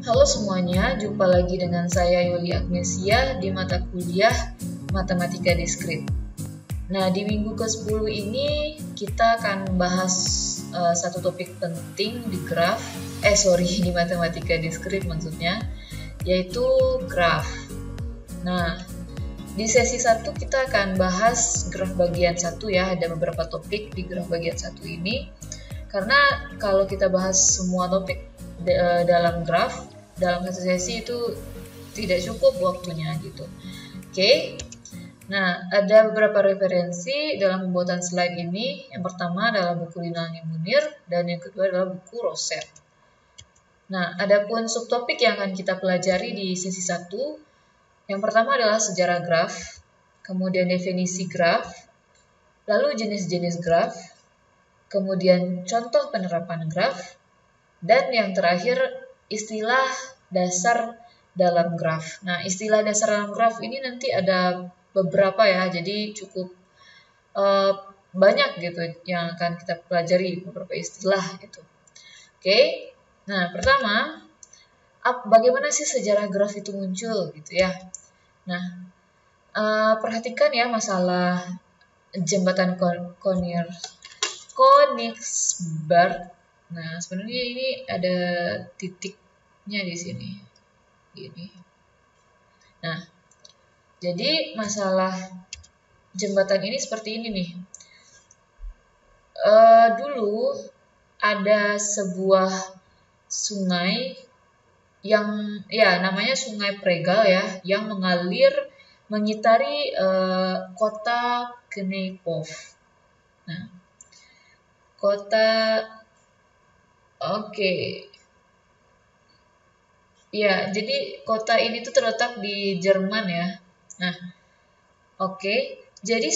Halo semuanya, jumpa lagi dengan saya Yuli Agnesia di mata kuliah Matematika Diskrit. Nah, di minggu ke-10 ini kita akan membahas satu topik penting di di Matematika Diskrit maksudnya, yaitu graf. Nah, di sesi 1 kita akan bahas graf bagian 1 ya, ada beberapa topik di graf bagian 1 ini. Karena kalau kita bahas semua topik dalam graf, dalam satu sesi itu tidak cukup waktunya gitu. Oke. Nah, ada beberapa referensi dalam pembuatan slide ini. Yang pertama adalah buku Linalni Munir dan yang kedua adalah buku Roset. Nah, adapun subtopik yang akan kita pelajari di sesi 1, yang pertama adalah sejarah graf, kemudian definisi graf, lalu jenis-jenis graf, kemudian contoh penerapan graf, dan yang terakhir istilah dasar dalam graf. Nah, istilah dasar dalam graf ini nanti ada beberapa ya, jadi cukup banyak gitu yang akan kita pelajari, beberapa istilah gitu. Oke, nah pertama, bagaimana sih sejarah graf itu muncul gitu ya? Nah, perhatikan ya masalah jembatan Königsberg. Nah, sebenarnya ini ada titiknya di sini. Gini. Nah, jadi masalah jembatan ini seperti ini nih. Dulu ada sebuah sungai yang ya namanya Sungai Pregal ya, yang mengalir mengitari kota Kneiphof. Nah, ya, jadi kota ini tuh terletak di Jerman ya. Nah, jadi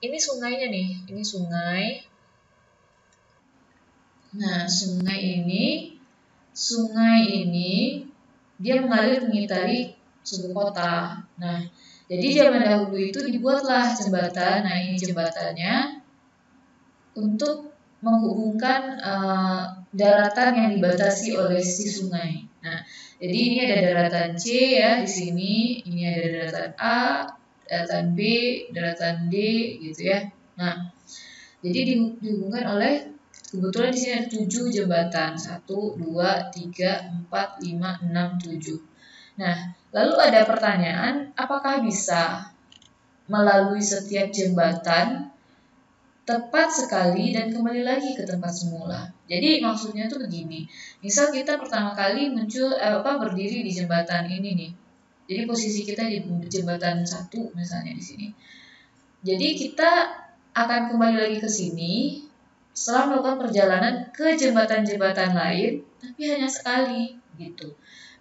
ini sungainya nih, ini sungai. Nah, sungai ini dia mengalir mengitari sebuah kota. Nah, jadi zaman dahulu itu dibuatlah jembatan. Nah, ini jembatannya untuk menghubungkan daratan yang dibatasi oleh si sungai. Nah, jadi ini ada daratan C ya di sini, ini ada daratan A, daratan B, daratan D gitu ya. Nah, jadi dihubungkan oleh kebetulan di sini ada 7 jembatan. 1, 2, 3, 4, 5, 6, 7. Nah, lalu ada pertanyaan, apakah bisa melalui setiap jembatan tepat sekali dan kembali lagi ke tempat semula. Jadi maksudnya tuh begini. Misal kita pertama kali berdiri di jembatan ini nih. Jadi posisi kita di jembatan 1 misalnya di sini. Jadi kita akan kembali lagi ke sini setelah melakukan perjalanan ke jembatan-jembatan lain, tapi hanya sekali gitu.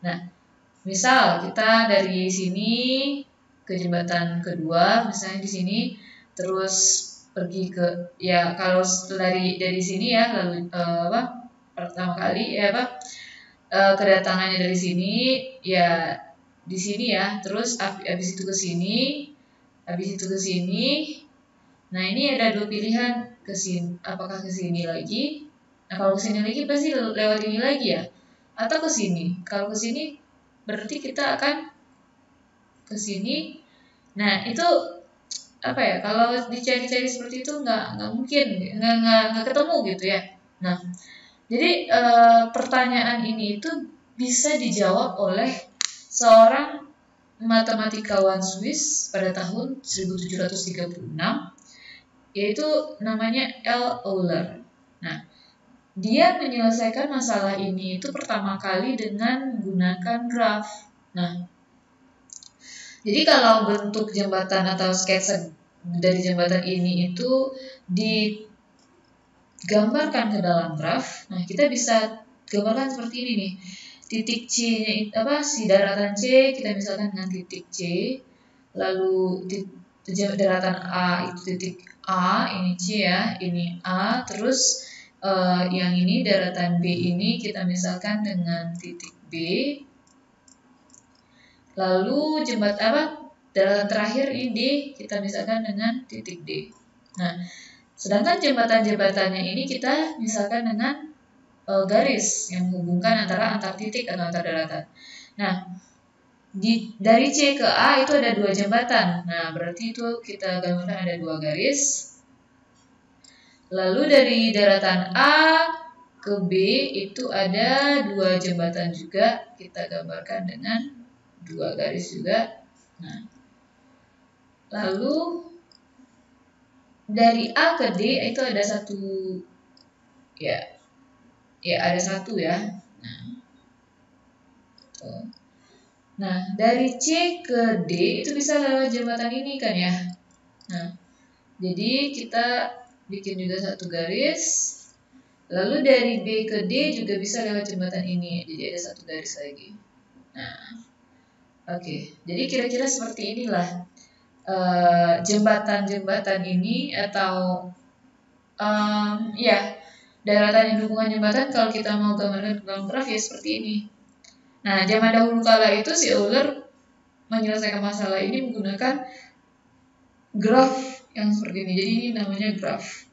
Nah, misal kita dari sini ke jembatan kedua, misalnya di sini, terus pergi ke ya kalau dari sini ya lalu pertama kali kedatangannya dari sini ya di sini ya, terus habis itu ke sini, nah ini ada 2 pilihan ke sini, apakah ke sini lagi. Nah, kalau ke sini lagi pasti lewat ini lagi ya, atau ke sini. Kalau ke sini berarti kita akan ke sini. Nah, itu kalau dicari-cari seperti itu nggak mungkin, nggak ketemu gitu ya. Nah, jadi pertanyaan ini itu bisa dijawab oleh seorang matematikawan Swiss pada tahun 1736, yaitu namanya L. Euler. Nah, dia menyelesaikan masalah ini itu pertama kali dengan menggunakan graf. Nah, jadi kalau bentuk jembatan atau sketsa dari jembatan ini itu digambarkan ke dalam graf, nah kita bisa gambarkan seperti ini nih. Titik C-nya si daratan C kita misalkan dengan titik C, lalu daratan A itu titik A, ini C ya, ini A, terus yang ini daratan B ini kita misalkan dengan titik B. Lalu daratan terakhir ini D, kita misalkan dengan titik D. Nah, sedangkan jembatan-jembatannya ini kita misalkan dengan garis yang menghubungkan antara antar titik atau antar daratan. Nah, dari C ke A itu ada 2 jembatan. Nah, berarti itu kita gambarkan ada 2 garis. Lalu dari daratan A ke B itu ada 2 jembatan juga. Kita gambarkan dengan 2 garis juga. Nah, lalu dari A ke D itu ada 1, ya ada 1 ya. Nah, dari C ke D itu bisa lewat jembatan ini kan ya. Nah, jadi kita bikin juga 1 garis. Lalu dari B ke D juga bisa lewat jembatan ini. Jadi ada 1 garis lagi. Nah, oke. Jadi kira-kira seperti inilah jembatan-jembatan ini atau daratan yang dukungan jembatan kalau kita mau gambarkan dalam graf ya seperti ini. Nah, zaman dahulu kala itu si Euler menyelesaikan masalah ini menggunakan graf yang seperti ini. Jadi ini namanya graf.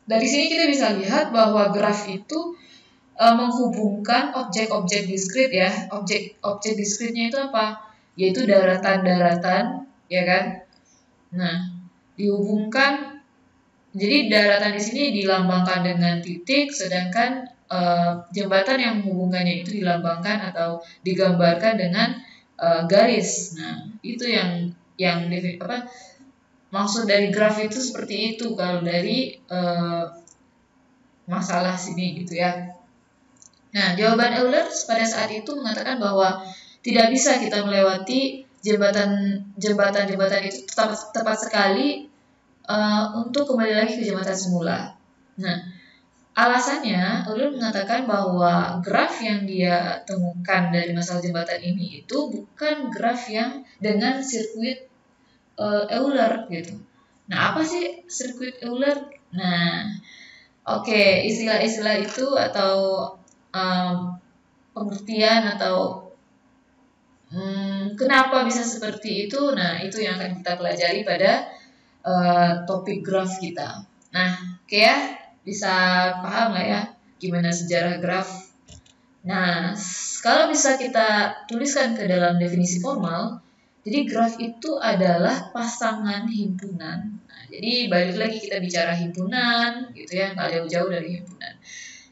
Dari sini kita bisa lihat bahwa graf itu menghubungkan objek-objek diskrit ya. Objek diskritnya itu apa? Yaitu daratan-daratan, ya kan? Nah, dihubungkan. Jadi daratan di sini dilambangkan dengan titik, sedangkan jembatan yang menghubungkannya itu dilambangkan atau digambarkan dengan garis. Nah, itu yang maksud dari graf itu seperti itu kalau dari masalah sini gitu ya. Nah, jawaban Euler pada saat itu mengatakan bahwa tidak bisa kita melewati jembatan itu tepat sekali untuk kembali lagi ke jembatan semula. Nah, alasannya Euler mengatakan bahwa graf yang dia temukan dari masalah jembatan ini itu bukan graf yang dengan sirkuit Euler gitu. Nah, apa sih sirkuit Euler? Nah, oke, istilah-istilah itu atau pengertian atau kenapa bisa seperti itu? Nah, itu yang akan kita pelajari pada topik graf kita. Nah, oke ya, bisa paham lah ya gimana sejarah graf. Nah, kalau bisa kita tuliskan ke dalam definisi formal, jadi graf itu adalah pasangan himpunan. Nah, jadi balik lagi kita bicara himpunan, gitu ya, nggak jauh-jauh dari himpunan.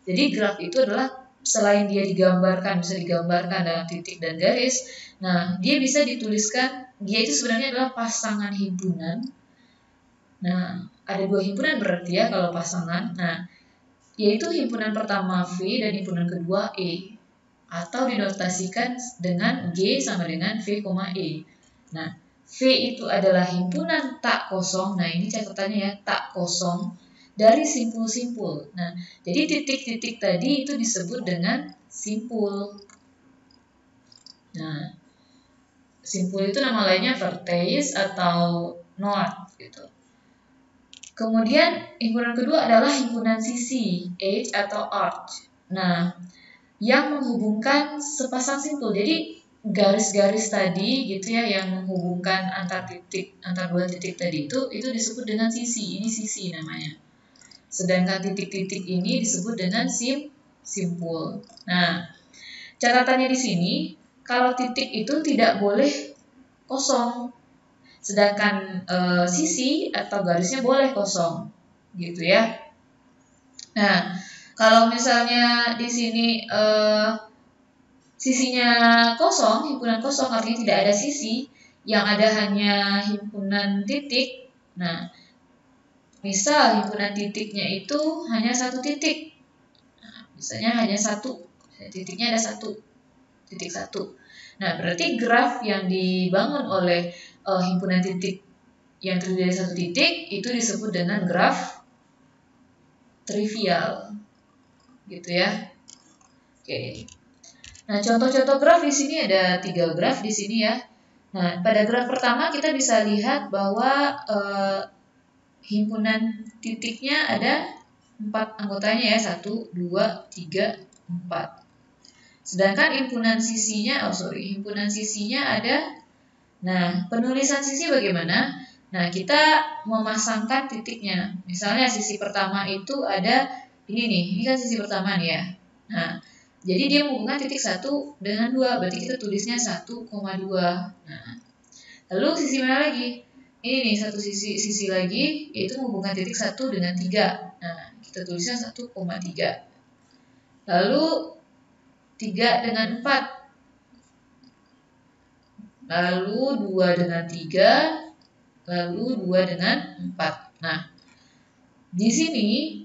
Jadi graf itu adalah selain dia bisa digambarkan dalam titik dan garis. Nah, dia bisa dituliskan, dia itu sebenarnya adalah pasangan himpunan. Nah, ada 2 himpunan berarti ya kalau pasangan. Nah, yaitu himpunan pertama V dan himpunan kedua E. Atau dinotasikan dengan G sama dengan V, E. Nah, V itu adalah himpunan tak kosong. Nah, ini catatannya ya, tak kosong dari simpul-simpul. Nah, jadi titik-titik tadi itu disebut dengan simpul. Nah, simpul itu nama lainnya vertex atau node gitu. Kemudian himpunan kedua adalah himpunan sisi, edge atau arch. Nah, yang menghubungkan sepasang simpul. Jadi garis-garis tadi gitu ya yang menghubungkan antar 2 titik tadi itu disebut dengan sisi. Ini sisi namanya. Sedangkan titik-titik ini disebut dengan simpul. Nah, catatannya di sini kalau titik itu tidak boleh kosong. Sedangkan sisi atau garisnya boleh kosong. Gitu ya. Nah, kalau misalnya di sini sisinya kosong, himpunan kosong artinya tidak ada sisi, yang ada hanya himpunan titik. Nah, misal himpunan titiknya itu hanya 1 titik. Nah, misalnya hanya 1, titiknya ada 1, titik 1. Nah, berarti graf yang dibangun oleh himpunan titik yang terdiri dari 1 titik itu disebut dengan graf trivial. Gitu ya. Oke. Nah, contoh-contoh graf di sini ada 3 graf di sini ya. Nah, pada graf pertama kita bisa lihat bahwa himpunan titiknya ada 4 anggotanya ya, 1, 2, 3, 4. Sedangkan himpunan sisinya ada. Nah, penulisan sisi bagaimana? Nah, kita memasangkan titiknya. Misalnya sisi pertama itu ada ini kan sisi pertama nih ya. Nah, jadi dia menghubungkan titik 1 dengan 2, berarti kita tulisnya 1,2. Nah, lalu sisi mana lagi? Ini nih satu sisi lagi, yaitu menghubungkan titik 1 dengan 3. Nah, kita tulisnya 1,3. Lalu 3 dengan 4. Lalu 2 dengan 3. Lalu 2 dengan 4. Nah, di sini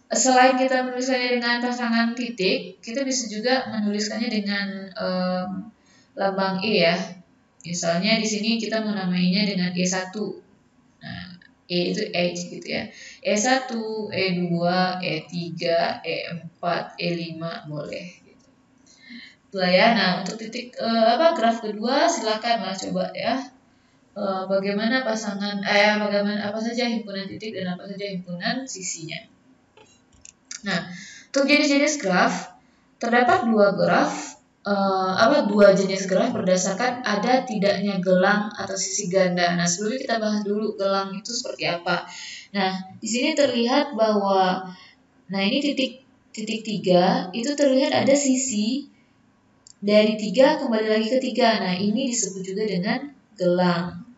selain kita menuliskannya dengan pasangan titik, kita bisa juga menuliskannya dengan lambang E ya. Misalnya di sini kita menamainya dengan E1. Nah, E itu H gitu ya. E1, E2, E3, E4, E5 boleh gitu. Itulah ya. Nah, untuk titik graf kedua silakan lah coba ya. Bagaimana apa saja himpunan titik dan apa saja himpunan sisinya. Nah, untuk jenis-jenis graf terdapat dua jenis graf berdasarkan ada tidaknya gelang atau sisi ganda. Nah, sebelumnya kita bahas dulu gelang itu seperti apa. Nah, di sini terlihat bahwa ini titik 3 itu terlihat ada sisi dari 3 kembali lagi ke 3. Nah, ini disebut juga dengan gelang.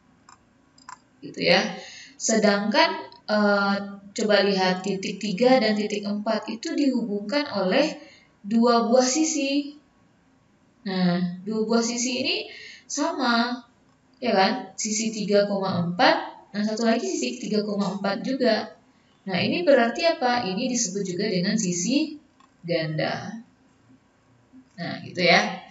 Gitu ya. Sedangkan coba lihat titik 3 dan titik 4 itu dihubungkan oleh dua buah sisi. Nah, dua buah sisi ini sama, ya kan? Sisi 3,4, nah satu lagi sisi 3,4 juga. Nah, ini berarti apa? Ini disebut juga dengan sisi ganda. Nah, gitu ya.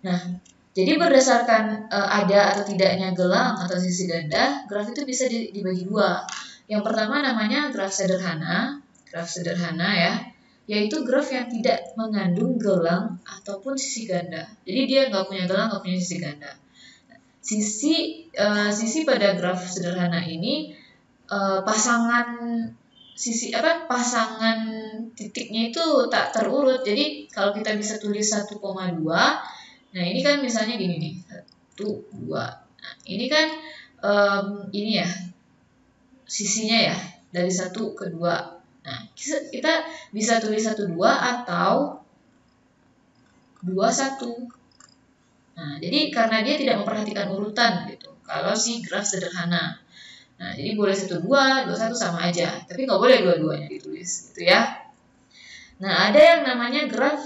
Nah, jadi berdasarkan ada atau tidaknya gelang atau sisi ganda, graf itu bisa dibagi dua. Yang pertama namanya graf sederhana ya, yaitu graf yang tidak mengandung gelang ataupun sisi ganda. Jadi dia nggak punya gelang, nggak punya sisi ganda. Sisi pada graf sederhana ini pasangan titiknya itu tak terurut. Jadi kalau kita bisa tulis 1,2, nah ini kan misalnya gini nih, 1, 2. Nah, ini kan ini ya sisinya ya dari 1 ke 2. Nah, kita bisa tulis 1, 2 atau 2, 1. Nah, jadi karena dia tidak memperhatikan urutan gitu. Kalau si graf sederhana. Nah, jadi boleh 1, 2, 2, 1 sama aja. Tapi nggak boleh dua-duanya ditulis gitu ya. Nah, ada yang namanya graf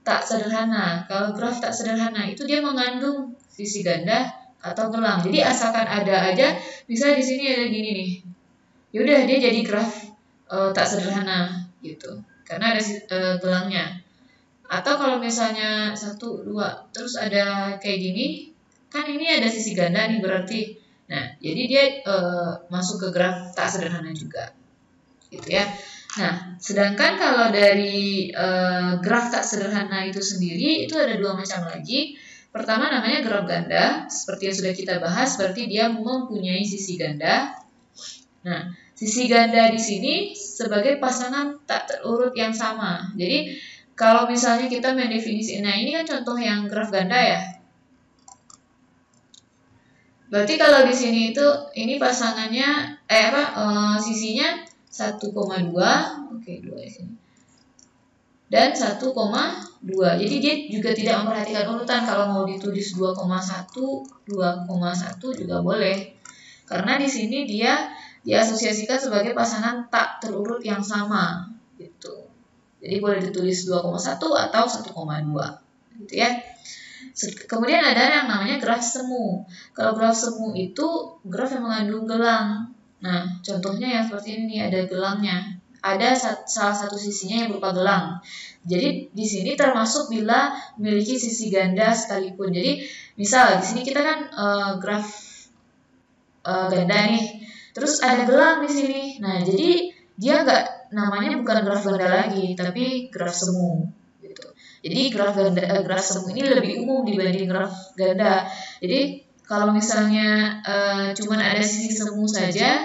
tak sederhana. Kalau graf tak sederhana itu dia mengandung sisi ganda atau gelang. Jadi asalkan ada aja, bisa di sini ada gini nih. Yaudah dia jadi graf tak sederhana gitu. Karena ada gelangnya. Atau kalau misalnya 1, 2 terus ada kayak gini, kan ini ada sisi ganda nih berarti. Nah, jadi dia masuk ke graf tak sederhana juga. Gitu ya. Nah, sedangkan kalau dari graf tak sederhana itu sendiri, itu ada dua macam lagi. Pertama namanya graf ganda, seperti yang sudah kita bahas, berarti dia mempunyai sisi ganda. Nah, sisi ganda di sini sebagai pasangan tak terurut yang sama. Jadi, kalau misalnya kita mendefinisikan, nah ini kan contoh yang graf ganda ya. Berarti kalau di sini itu, ini pasangannya, sisinya 1,2, oke 2 di sini. Dan 1,2. Jadi dia juga tidak memperhatikan urutan. Kalau mau ditulis 2,1 juga boleh. Karena di sini dia diasosiasikan sebagai pasangan tak terurut yang sama gitu. Jadi boleh ditulis 2,1 atau 1,2 gitu ya. Kemudian ada yang namanya graf semu. Kalau graf semu itu graf yang mengandung gelang. Nah, contohnya yang seperti ini ada gelangnya. Ada salah satu sisinya yang berupa gelang. Jadi di sini termasuk bila memiliki sisi ganda sekalipun. Jadi misal di sini kita kan graf ganda nih. Terus ada gelang di sini. Nah, jadi dia namanya bukan graf ganda lagi, tapi graf semu gitu. Jadi graf semu ini lebih umum dibanding graf ganda. Jadi kalau misalnya cuma ada sisi semu saja,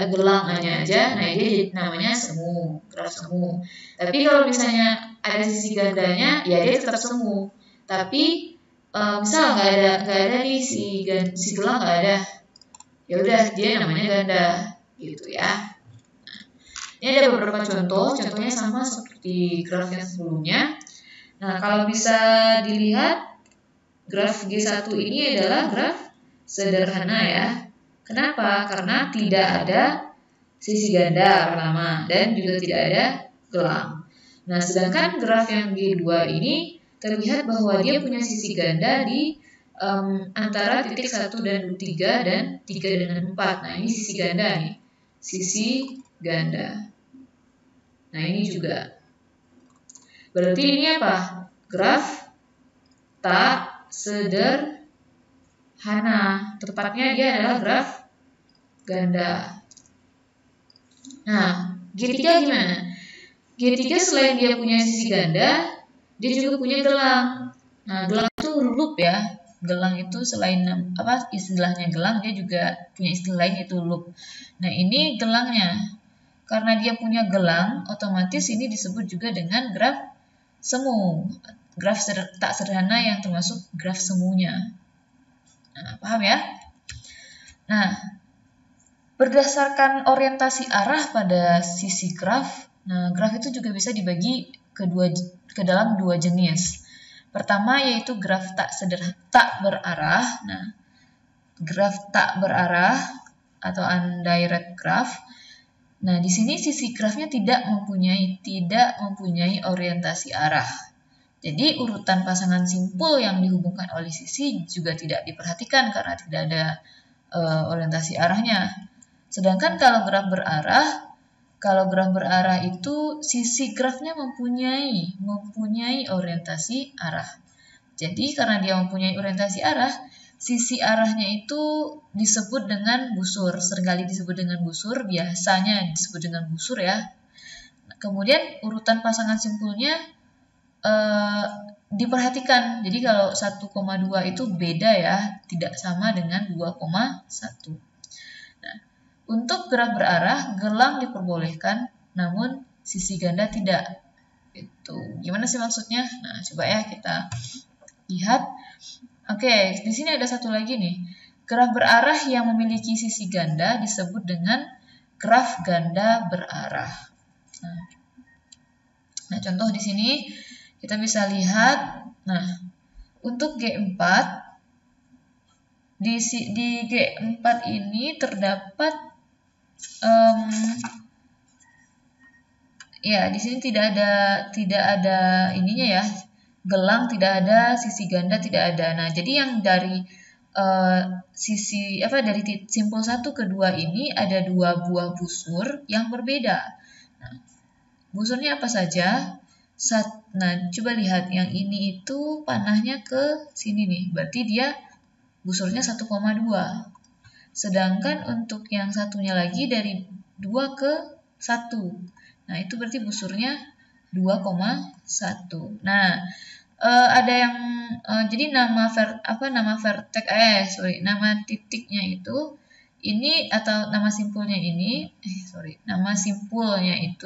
gelang aja, nah dia namanya semu, graf semu. Tapi kalau misalnya ada sisi gandanya, ya dia tetap semu. Tapi misal nggak ada nih si gelang nggak ada. ya udah dia namanya ganda gitu ya. Ini ada beberapa contohnya sama seperti graf yang sebelumnya. Nah, kalau bisa dilihat, graf G1 ini adalah graf sederhana ya. Kenapa? Karena tidak ada sisi ganda pertama dan juga tidak ada gelang. Nah, sedangkan graf yang G2 ini terlihat bahwa dia punya sisi ganda di antara titik 1 dan 3 dan 3 dengan 4. Nah, ini sisi ganda nih. Sisi ganda. Nah, ini juga. Berarti ini apa? Graf tak sederhana. Tepatnya dia adalah graf ganda. Nah, G3 gimana? G3 selain dia punya sisi ganda, dia juga punya gelang. Nah, gelang itu loop ya. Gelang itu selain apa istilahnya gelang, dia juga punya istilah lain yaitu loop. Nah, ini gelangnya. Karena dia punya gelang, otomatis ini disebut juga dengan graf semu. Graf tak sederhana yang termasuk graf semunya. Nah, paham ya? Nah, berdasarkan orientasi arah pada sisi graf, nah graf itu juga bisa dibagi ke dalam dua jenis. Pertama yaitu graf tak berarah. Nah, graf tak berarah atau undirect graph. Nah, di sini sisi grafnya tidak mempunyai orientasi arah. Jadi, urutan pasangan simpul yang dihubungkan oleh sisi juga tidak diperhatikan karena tidak ada orientasi arahnya. Sedangkan kalau graf berarah itu sisi grafnya mempunyai orientasi arah. Jadi, karena dia mempunyai orientasi arah, sisi arahnya itu disebut dengan busur. Seringkali disebut dengan busur, biasanya disebut dengan busur ya. Kemudian urutan pasangan simpulnya diperhatikan. Jadi kalau 1,2 itu beda ya, tidak sama dengan 2,1. Nah, untuk graf berarah, gelang diperbolehkan, namun sisi ganda tidak. Itu gimana sih maksudnya? Nah, coba ya kita lihat. Oke, di sini ada satu lagi nih. Graf berarah yang memiliki sisi ganda disebut dengan graf ganda berarah. Nah, contoh di sini kita bisa lihat. Nah, untuk G4 di G4 ini terdapat ya, di sini tidak ada ininya ya. Gelang tidak ada, sisi ganda tidak ada. Nah, jadi yang dari dari simpul 1 ke 2 ini ada 2 buah busur yang berbeda. Nah, busurnya apa saja? Nah, coba lihat yang ini itu panahnya ke sini nih. Berarti dia busurnya 1,2. Sedangkan untuk yang satunya lagi dari 2 ke 1. Nah, itu berarti busurnya 2,1. Nah, ada yang jadi nama titiknya itu ini atau nama simpulnya ini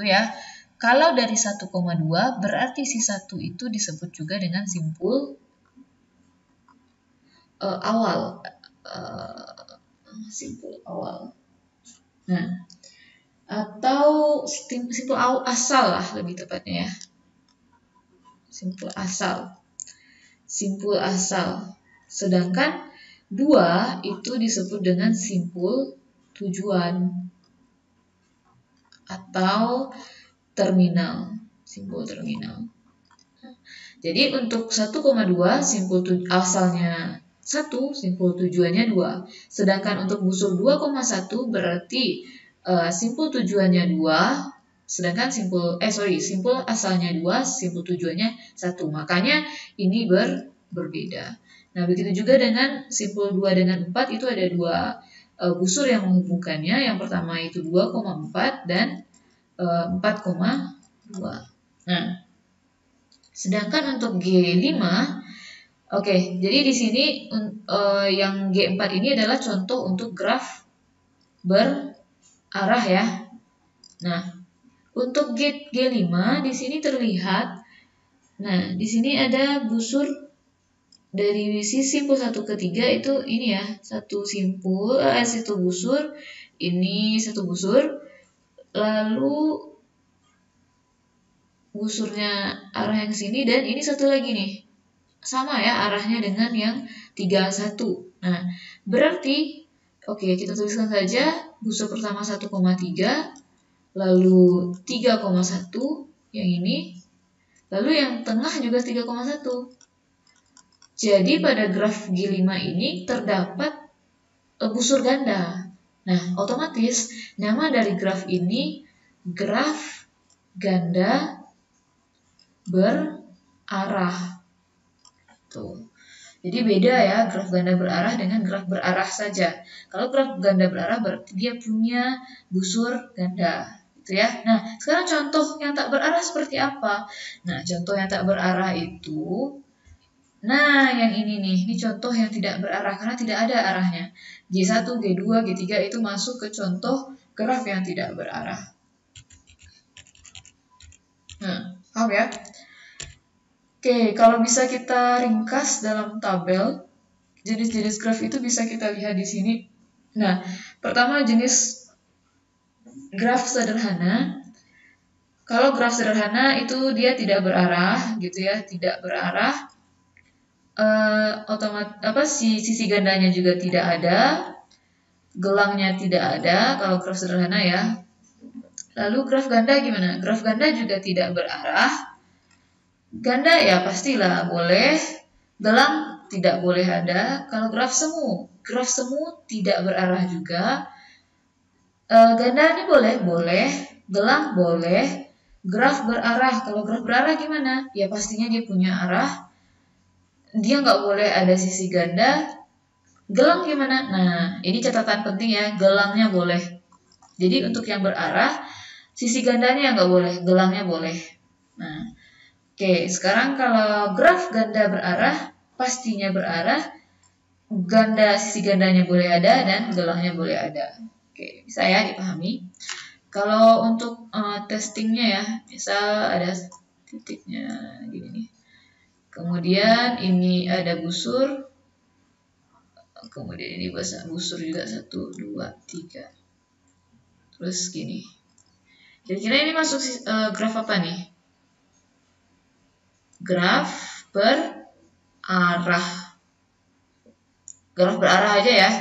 ya. Kalau dari 1,2 berarti si 1 itu disebut juga dengan simpul awal. Simpul awal. Nah, atau simpul asal lah lebih tepatnya ya. Simpul asal. Sedangkan 2 itu disebut dengan simpul tujuan atau terminal. Simpul terminal. Jadi untuk 1,2 simpul asalnya 1, simpul tujuannya 2. Sedangkan untuk busur 2,1 berarti simpul tujuannya 2. Sedangkan simpul asalnya 2, simpul tujuannya 1. Makanya ini berbeda. Nah, begitu juga dengan simpul 2 dengan 4 itu ada 2 busur yang menghubungkannya. Yang pertama itu 2,4 dan 4,2. Nah, sedangkan untuk G5, oke, jadi di sini yang G4 ini adalah contoh untuk graf berarah ya. Nah, untuk G5 di sini terlihat, nah di sini ada busur dari sisi simpul 1 ke 3 itu ini ya, satu busur, ini satu busur, lalu busurnya arah yang sini, dan ini satu lagi nih. Sama ya arahnya dengan yang 31. Nah, berarti oke, kita tuliskan saja busur pertama 1,3, lalu 3,1 yang ini, lalu yang tengah juga 3,1. Jadi pada graf G5 ini terdapat busur ganda. Nah, otomatis nama dari graf ini graf ganda berarah. Tuh. Jadi beda ya graf ganda berarah dengan graf berarah saja. Kalau graf ganda berarah berarti dia punya busur ganda, gitu ya. Nah, sekarang contoh yang tak berarah seperti apa? Nah, contoh yang tak berarah itu, nah yang ini contoh yang tidak berarah karena tidak ada arahnya. G1, G2, G3 itu masuk ke contoh graf yang tidak berarah. Nah, paham ya? Oke, kalau bisa kita ringkas dalam tabel, jenis-jenis graf itu bisa kita lihat di sini. Nah, pertama jenis graf sederhana. Kalau graf sederhana itu dia tidak berarah, gitu ya, tidak berarah. Sisi gandanya juga tidak ada, gelangnya tidak ada. Kalau graf sederhana ya. Lalu graf ganda gimana? Graf ganda juga tidak berarah. Ganda ya pastilah boleh, gelang tidak boleh ada. Kalau graf semu tidak berarah juga. Ganda ini boleh, gelang boleh. Graf berarah, kalau graf berarah gimana? Ya pastinya dia punya arah. Dia nggak boleh ada sisi ganda. Gelang gimana? Nah, ini catatan penting ya, gelangnya boleh. Jadi untuk yang berarah, sisi gandanya nggak boleh, gelangnya boleh. Nah, oke, sekarang kalau graf ganda berarah, pastinya berarah, sisi gandanya boleh ada dan gelangnya boleh ada. Oke, bisa ya dipahami. Kalau untuk testingnya ya, misal ada titiknya gini nih. Kemudian ini ada busur, kemudian ini busur juga 1, 2, 3. Terus gini. Kira-kira ini masuk graf apa nih? Graf berarah. Graf berarah aja ya.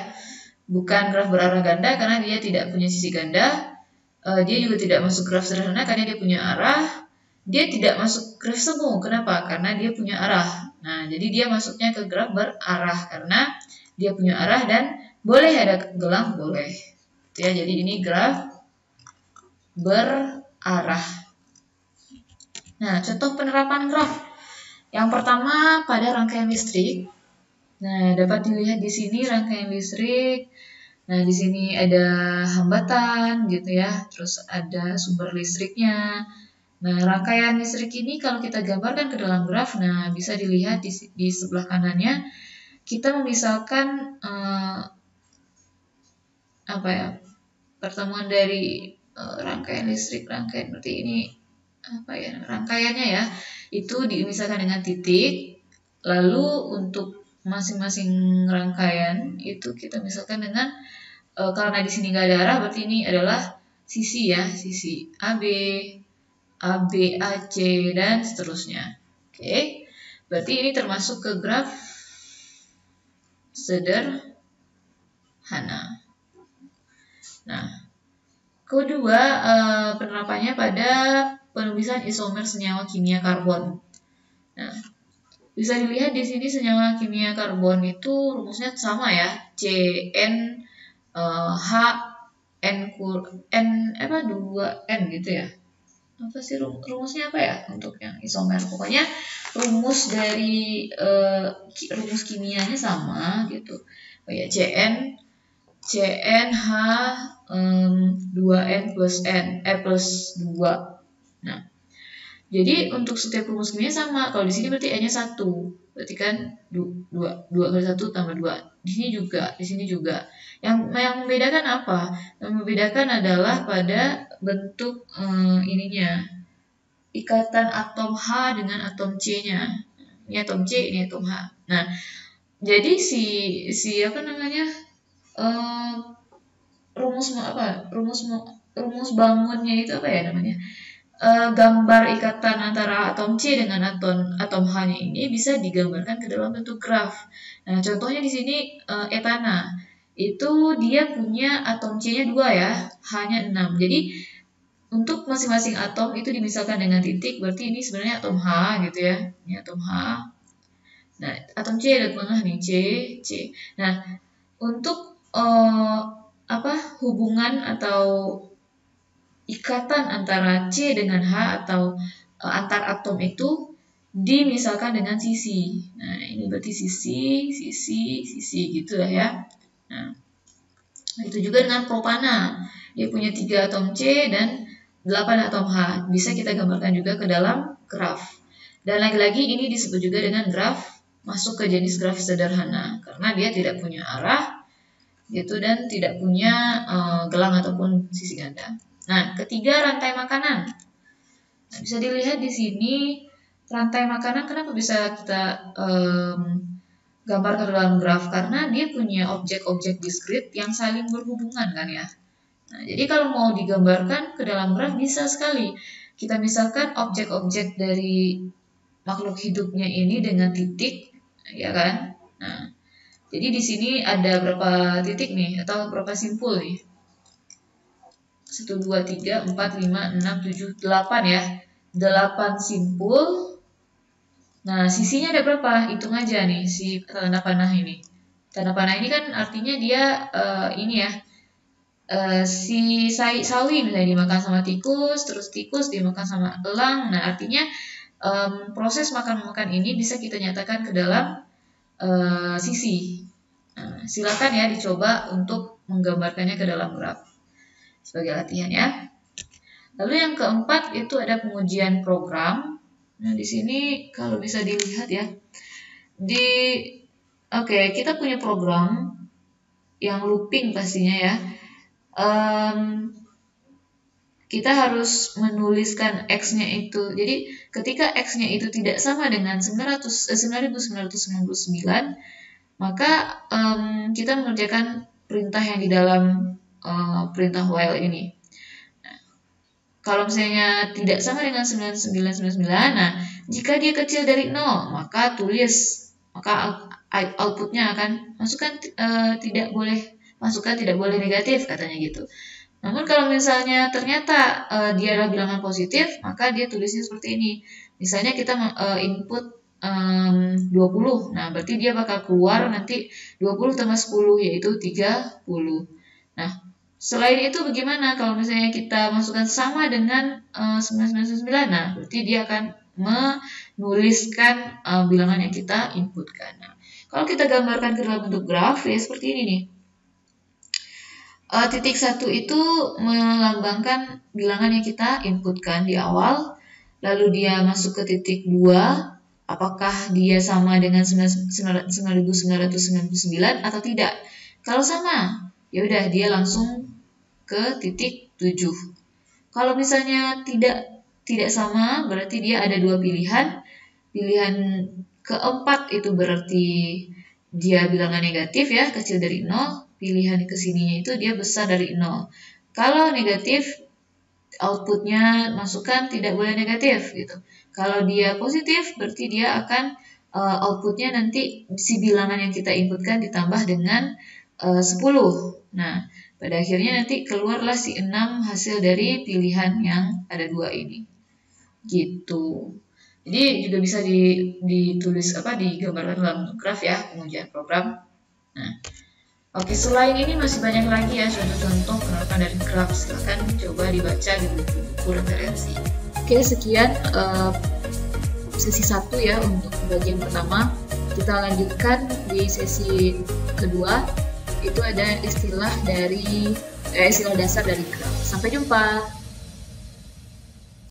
Bukan graf berarah ganda karena dia tidak punya sisi ganda. Dia juga tidak masuk graf sederhana karena dia punya arah. Dia tidak masuk graf semu. Kenapa? Karena dia punya arah. Nah, jadi dia masuknya ke graf berarah karena dia punya arah dan boleh ada gelang, boleh. Ya, jadi ini graf berarah. Nah, contoh penerapan graf. Yang pertama pada rangkaian listrik. Nah, dapat dilihat di sini rangkaian listrik. Nah, di sini ada hambatan gitu ya. Terus ada sumber listriknya. Nah, rangkaian listrik ini kalau kita gambarkan ke dalam graf, nah bisa dilihat di sebelah kanannya kita memisalkan pertemuan dari rangkaian listrik, rangkaian berarti ini rangkaiannya ya, itu dimisalkan dengan titik. Lalu untuk masing-masing rangkaian itu kita misalkan dengan karena di sini nggak ada arah, berarti ini adalah sisi ya, sisi AB, AC dan seterusnya. Oke, berarti ini termasuk ke graf sederhana. Nah, kedua penerapannya pada penulisan isomer senyawa kimia karbon. Nah, bisa dilihat di sini senyawa kimia karbon itu rumusnya sama ya, CnH N 2N gitu ya. Apa sih rumusnya apa ya untuk yang isomer? Pokoknya rumus dari rumus kimianya sama gitu. Oh ya, CnH 2N plus N plus 2. Nah, jadi untuk setiap rumus kimia sama. Kalau di sini berarti N-nya 1. Berarti kan 2 kali 1 tambah 2. Di sini juga. Yang membedakan apa? Yang membedakan adalah pada bentuk ininya. Ikatan atom H dengan atom C-nya. ini atom C, ini atom H. Nah, jadi si apa namanya, rumus bangunnya itu apa ya namanya? Gambar ikatan antara atom C dengan atom H-nya ini bisa digambarkan ke dalam bentuk graf. Nah, contohnya di sini etana. Itu dia punya atom C-nya 2 ya, H-nya 6. Jadi untuk masing-masing atom itu dimisalkan dengan titik, berarti ini sebenarnya atom H gitu ya. Ini atom H. Nah, atom C ada tengah nih, C. Nah, untuk hubungan atau ikatan antara C dengan H atau antar atom itu dimisalkan dengan sisi. Nah, ini berarti sisi gitu lah ya. Nah, itu juga dengan propana. Dia punya 3 atom C dan 8 atom H. Bisa kita gambarkan juga ke dalam graf. Dan lagi-lagi ini disebut juga dengan graf masuk ke jenis graf sederhana karena dia tidak punya arah gitu dan tidak punya gelang ataupun sisi ganda. Nah, ketiga, rantai makanan. Nah, bisa dilihat di sini rantai makanan kenapa bisa kita gambar ke dalam graf, karena dia punya objek-objek diskrit yang saling berhubungan kan ya. Nah, jadi kalau mau digambarkan ke dalam graf bisa sekali. Kita misalkan objek-objek dari makhluk hidupnya ini dengan titik, ya kan? Nah, jadi di sini ada berapa titik nih atau berapa simpul nih? 1, 2, 3, 4, 5, 6, 7, 8 ya. 8 simpul. Nah, sisinya ada berapa? Hitung aja nih si tanda panah ini. Tanda panah ini kan artinya dia ini ya. Si sawi misalnya dimakan sama tikus, terus tikus dimakan sama elang. Nah, artinya proses makan-makan ini bisa kita nyatakan ke dalam sisi. Nah, silakan ya dicoba untuk menggambarkannya ke dalam graf sebagai latihan ya. Lalu yang keempat itu ada pengujian program. Nah, di sini kalau bisa dilihat ya. Kita punya program yang looping pastinya ya. Kita harus menuliskan X-nya itu. Jadi ketika X-nya itu tidak sama dengan 9999, maka kita mengerjakan perintah yang di dalam perintah while ini. Nah, kalau misalnya tidak sama dengan 9999, nah jika dia kecil dari 0, maka outputnya akan masukkan tidak boleh negatif katanya gitu. Namun kalau misalnya ternyata dia adalah bilangan positif, maka dia tulisnya seperti ini. Misalnya kita input 20. Nah, berarti dia bakal keluar nanti 20 tambah 10 yaitu 30. Nah, selain itu bagaimana kalau misalnya kita masukkan sama dengan 9999? Nah, berarti dia akan menuliskan bilangan yang kita inputkan. Nah, kalau kita gambarkan ke dalam bentuk graf ya seperti ini nih. Titik 1 itu melambangkan bilangan yang kita inputkan di awal, lalu dia masuk ke titik 2, apakah dia sama dengan 9999 atau tidak. Kalau sama, ya udah dia langsung ke titik 7. Kalau misalnya tidak sama, berarti dia ada 2 pilihan. Pilihan keempat itu berarti dia bilangan negatif ya, kecil dari 0. Pilihan kesininya itu dia besar dari 0. Kalau negatif, outputnya masukkan tidak boleh negatif gitu. Kalau dia positif, berarti dia akan outputnya nanti si bilangan yang kita inputkan ditambah dengan 10. Nah, pada akhirnya nanti keluarlah si 6 hasil dari pilihan yang ada 2 ini. Gitu. Jadi juga bisa ditulis digambarkan dalam graf ya, pengujian program. Nah, oke, selain ini masih banyak lagi ya contoh-contoh penerapan dari graf. Silahkan coba dibaca di buku-buku referensi. Oke, sekian sesi 1 ya untuk bagian pertama. Kita lanjutkan di sesi kedua. Itu ada istilah dasar dari graf. Sampai jumpa.